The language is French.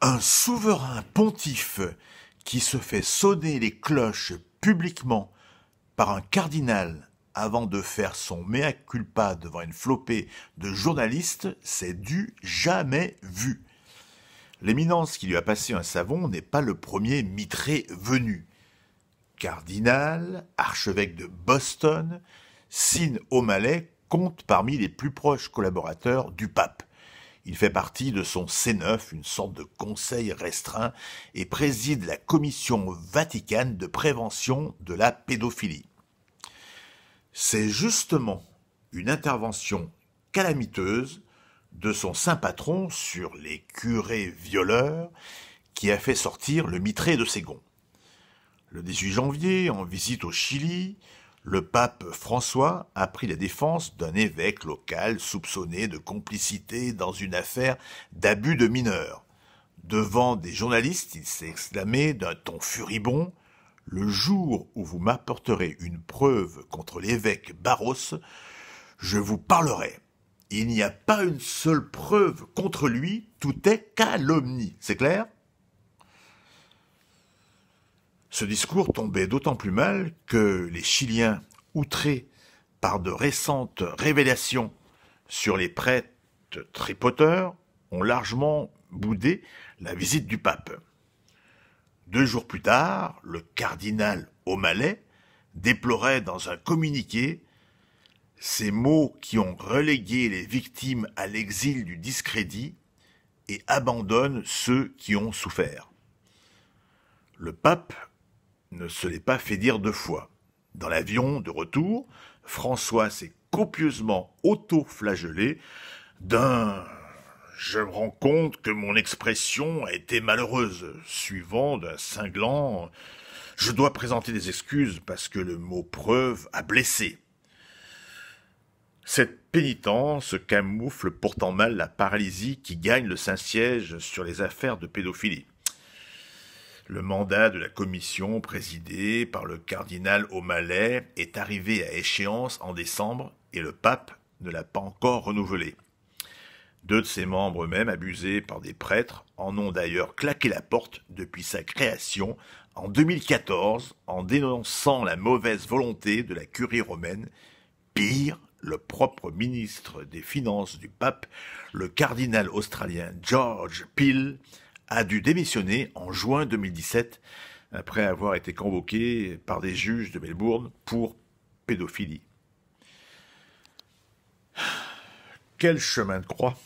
Un souverain pontife qui se fait sonner les cloches publiquement par un cardinal avant de faire son mea culpa devant une flopée de journalistes, c'est du jamais vu. L'éminence qui lui a passé un savon n'est pas le premier mitré venu. Cardinal, archevêque de Boston, Sean O'Malley compte parmi les plus proches collaborateurs du pape. Il fait partie de son C9, une sorte de conseil restreint, et préside la commission vaticane de prévention de la pédophilie. C'est justement une intervention calamiteuse de son saint patron sur les curés violeurs qui a fait sortir le mitré de ses gonds. Le 18 janvier, en visite au Chili, le pape François a pris la défense d'un évêque local soupçonné de complicité dans une affaire d'abus de mineurs. Devant des journalistes, il s'est exclamé d'un ton furibond « Le jour où vous m'apporterez une preuve contre l'évêque Barros, je vous parlerai. Il n'y a pas une seule preuve contre lui, tout est calomnie. » C'est clair ? Ce discours tombait d'autant plus mal que les Chiliens, outrés par de récentes révélations sur les prêtres tripoteurs, ont largement boudé la visite du pape. 2 jours plus tard, le cardinal O'Malley déplorait dans un communiqué ces mots qui ont relégué les victimes à l'exil du discrédit et abandonnent ceux qui ont souffert. Le pape ne se l'est pas fait dire 2 fois. Dans l'avion de retour, François s'est copieusement auto-flagellé d'un « je me rends compte que mon expression a été malheureuse », suivant d'un cinglant « je dois présenter des excuses parce que le mot preuve a blessé ». Cette pénitence camoufle pourtant mal la paralysie qui gagne le Saint-Siège sur les affaires de pédophilie. Le mandat de la commission présidée par le cardinal O'Malley est arrivé à échéance en décembre et le pape ne l'a pas encore renouvelé. 2 de ses membres eux-mêmes, abusés par des prêtres, en ont d'ailleurs claqué la porte depuis sa création en 2014 en dénonçant la mauvaise volonté de la curie romaine. Pire, le propre ministre des Finances du pape, le cardinal australien George Peel, a dû démissionner en juin 2017 après avoir été convoqué par des juges de Melbourne pour pédophilie. Quel chemin de croix!